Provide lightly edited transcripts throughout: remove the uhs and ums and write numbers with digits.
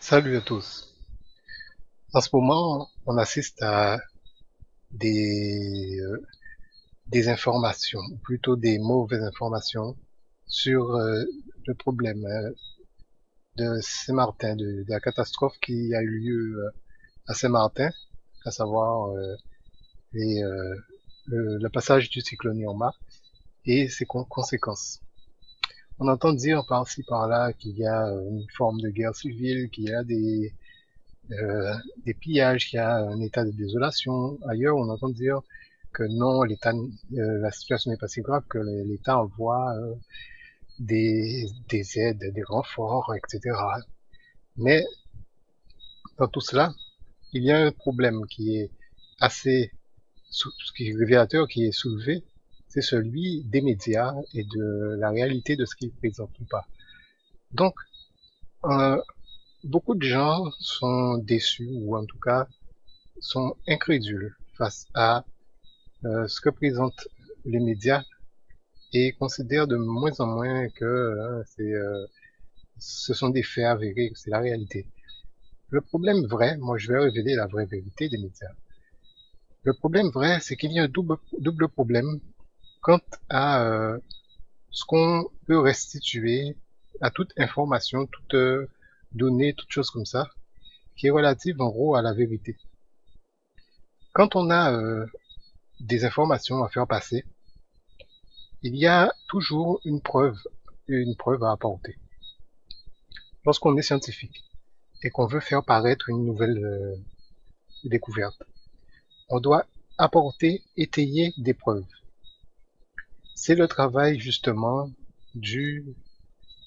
Salut à tous. En ce moment, on assiste à des, euh, des informations, ou plutôt des mauvaises informations sur le problème de Saint-Martin, de la catastrophe qui a eu lieu à Saint-Martin, à savoir les, euh, le passage du cyclone Irma et ses conséquences. On entend dire par-ci par-là qu'il y a une forme de guerre civile, qu'il y a euh, des pillages, qu'il y a un état de désolation. Ailleurs, on entend dire que non, la situation n'est pas si grave, que l'État envoie des aides, des renforts, etc. Mais dans tout cela, il y a un problème qui est assez, qui est révélateur, qui est soulevé, c'est celui des médias et de la réalité de ce qu'ils présentent ou pas. Donc, euh, beaucoup de gens sont déçus ou en tout cas sont incrédules face à ce que présentent les médias et considèrent de moins en moins que ce sont des faits avérés, que c'est la réalité. Le problème vrai, moi je vais révéler la vraie vérité des médias. Le problème vrai, c'est qu'il y a un double problème quant à ce qu'on peut restituer à toute information, toute donnée, toute chose comme ça, qui est relative en gros à la vérité. Quand on a des informations à faire passer, il y a toujours une preuve à apporter. Lorsqu'on est scientifique et qu'on veut faire paraître une nouvelle découverte, on doit apporter, étayer des preuves. C'est le travail justement du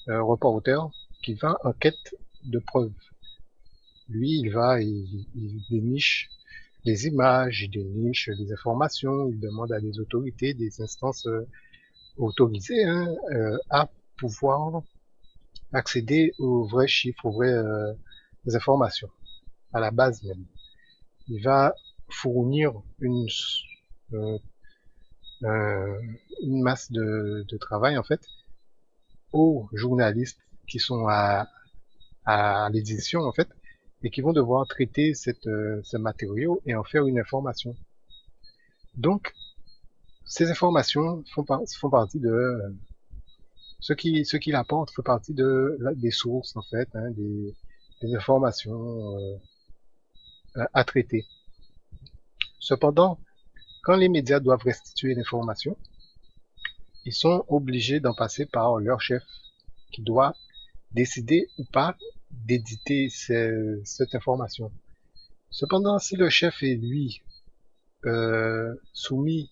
reporter qui va en quête de preuves. Lui, il déniche des images, il déniche des informations, il demande à des autorités, des instances autorisées à pouvoir accéder aux vrais chiffres, aux vraies informations, à la base même. Il va fournir euh, une masse de travail en fait aux journalistes qui sont à l'édition en fait et qui vont devoir traiter ce matériau et en faire une information. Donc ces informations font partie de ce qu'il apporte fait partie des sources en fait, des informations à traiter. Cependant, quand les médias doivent restituer l'information, ils sont obligés d'en passer par leur chef qui doit décider ou pas d'éditer cette information. Cependant, si le chef est lui soumis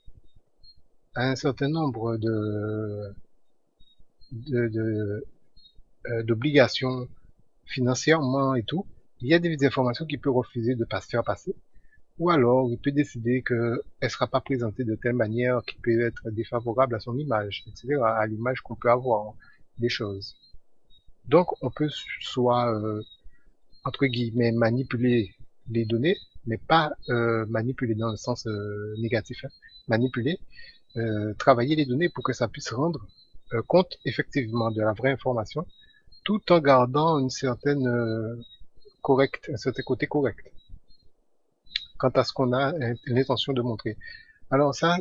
à un certain nombre de d'obligations financièrement et tout, il y a des informations qu'il peut refuser de pas se faire passer. Ou alors, il peut décider qu'elle ne sera pas présentée de telle manière qui peut être défavorable à son image, etc., à l'image qu'on peut avoir des choses. Donc, on peut soit, entre guillemets, manipuler les données, mais pas manipuler dans le sens négatif, hein. Manipuler, travailler les données pour que ça puisse rendre compte effectivement de la vraie information, tout en gardant une certaine un certain côté correct quant à ce qu'on a l'intention de montrer. Alors ça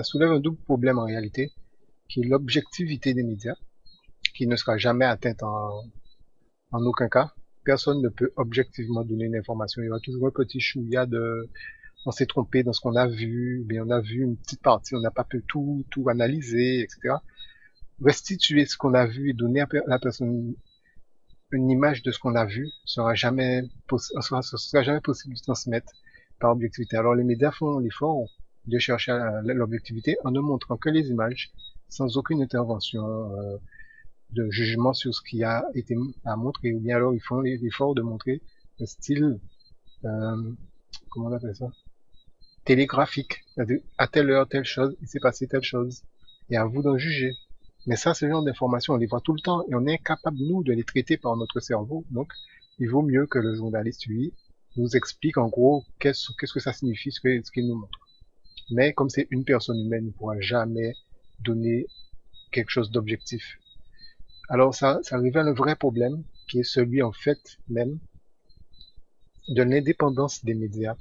soulève un double problème en réalité, qui est l'objectivité des médias, qui ne sera jamais atteinte en aucun cas. Personne ne peut objectivement donner une information. Il y aura toujours un petit chouïa de on s'est trompé dans ce qu'on a vu, bien on a vu une petite partie, on n'a pas pu tout analyser, etc. Restituer ce qu'on a vu et donner à la personne une image de ce qu'on a vu sera jamais possible de transmettre par objectivité. Alors les médias font l'effort de chercher l'objectivité en ne montrant que les images, sans aucune intervention de jugement sur ce qui a été à montrer, ou bien alors ils font l'effort de montrer un style, euh, comment on appelle ça, télégraphique. À telle heure, telle chose, il s'est passé telle chose. Et à vous d'en juger. Mais ça, ce genre d'informations, on les voit tout le temps et on est incapable, nous, de les traiter par notre cerveau. Donc, il vaut mieux que le journaliste, lui, nous explique en gros qu'est-ce que ça signifie, ce qu'il nous montre. Mais comme c'est une personne humaine, il ne pourra jamais donner quelque chose d'objectif. Alors ça révèle un vrai problème qui est celui en fait même de l'indépendance des médias.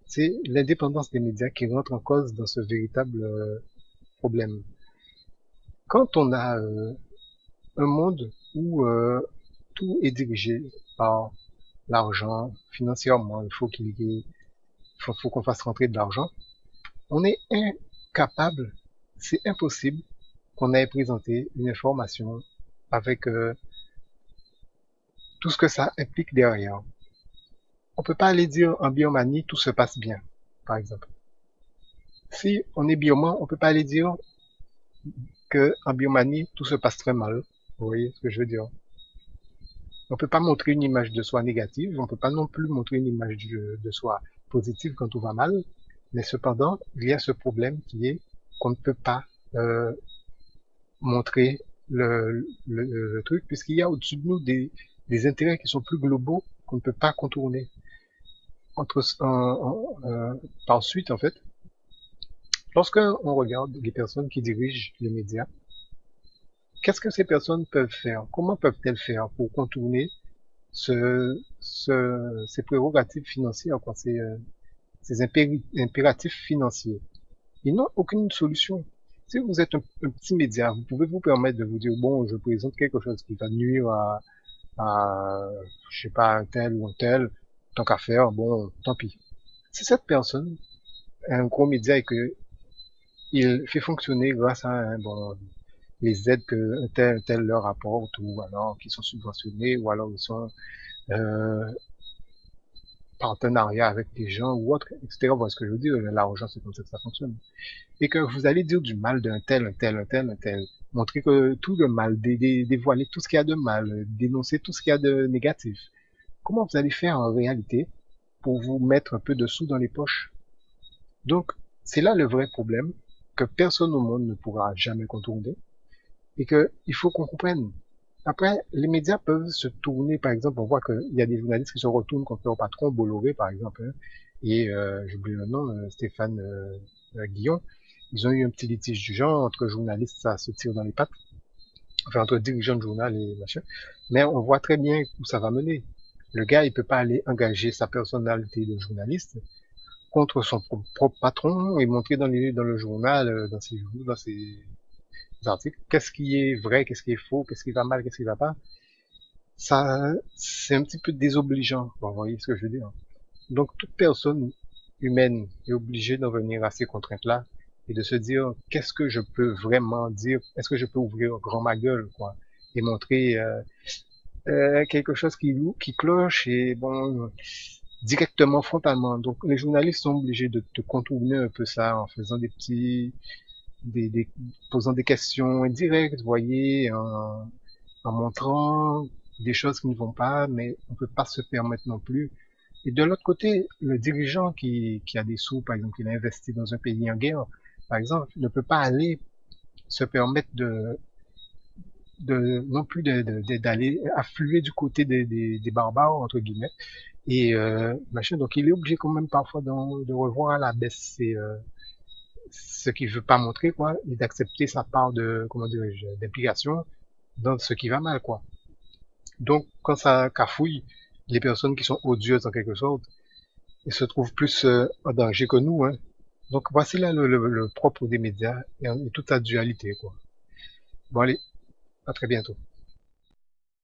C'est l'indépendance des médias qui rentre en cause dans ce véritable problème. Quand on a un monde où tout est dirigé par l'argent, financièrement, faut qu'on fasse rentrer de l'argent, on est incapable, c'est impossible qu'on ait présenté une information avec tout ce que ça implique derrière. On peut pas aller dire en Birmanie tout se passe bien, par exemple. Si on est birman, on peut pas aller dire que en Birmanie tout se passe très mal. Vous voyez ce que je veux dire? On peut pas montrer une image de soi négative, on peut pas non plus montrer une image de soi positive quand tout va mal, mais cependant, il y a ce problème qui est qu'on ne peut pas euh, montrer le truc, puisqu'il y a au-dessus de nous des intérêts qui sont plus globaux qu'on ne peut pas contourner. Par suite, en fait, lorsque on regarde les personnes qui dirigent les médias, qu'est-ce que ces personnes peuvent faire? Comment peuvent-elles faire pour contourner ces prérogatives financières, quoi, ces impératifs financiers? Ils n'ont aucune solution. Si vous êtes un petit média, vous pouvez vous permettre de vous dire, bon, je présente quelque chose qui va nuire je sais pas, un tel ou un tel, tant qu'à faire, bon, tant pis. Si cette personne est un gros média et que il fait fonctionner grâce à bon, les aides que un tel leur apporte, ou alors qu'ils sont subventionnés, ou alors ils sont euh, partenariat avec des gens ou autre, etc. Voilà ce que je veux dire, l'argent c'est comme ça que ça fonctionne. Et que vous allez dire du mal d'un tel, un tel, un tel, un tel, montrer que tout le mal, dévoiler tout ce qu'il y a de mal, dénoncer tout ce qu'il y a de négatif. Comment vous allez faire en réalité pour vous mettre un peu de sous dans les poches? Donc, c'est là le vrai problème que personne au monde ne pourra jamais contourner et que il faut qu'on comprenne. Après, les médias peuvent se tourner, par exemple, on voit qu'il y a des journalistes qui se retournent contre leur patron, Bolloré, par exemple, hein, et j'oublie le nom, Stéphane Guillon. Ils ont eu un petit litige du genre entre journalistes, ça se tire dans les pattes, enfin entre dirigeants de journal et machin. Mais on voit très bien où ça va mener. Le gars, il peut pas aller engager sa personnalité de journaliste contre son propre patron et montrer dans le journal, dans ses articles, qu'est-ce qui est vrai, qu'est-ce qui est faux, qu'est-ce qui va mal, qu'est-ce qui va pas. Ça, c'est un petit peu désobligeant. Vous voyez ce que je veux dire? Donc, toute personne humaine est obligée d'en venir à ces contraintes-là et de se dire, qu'est-ce que je peux vraiment dire? Est-ce que je peux ouvrir grand ma gueule, quoi, et montrer quelque chose qui cloche et bon, directement, frontalement. Donc, les journalistes sont obligés de contourner un peu ça en faisant posant des questions indirectes, vous voyez, en montrant des choses qui ne vont pas, mais on peut pas se permettre non plus. Et de l'autre côté, le dirigeant qui a des sous, par exemple, qui a investi dans un pays en guerre, par exemple, ne peut pas aller se permettre non plus d'aller affluer du côté des barbares, entre guillemets, et machin. Donc, il est obligé quand même parfois de revoir à la baisse ce qu'il veut pas montrer, quoi, et d'accepter sa part de, comment dirais-je, d'implication dans ce qui va mal, quoi. Donc, quand ça cafouille, les personnes qui sont odieuses en quelque sorte, ils se trouvent plus en danger que nous, hein. Donc, voici là le propre des médias et toute sa dualité, quoi. Bon, allez, à très bientôt.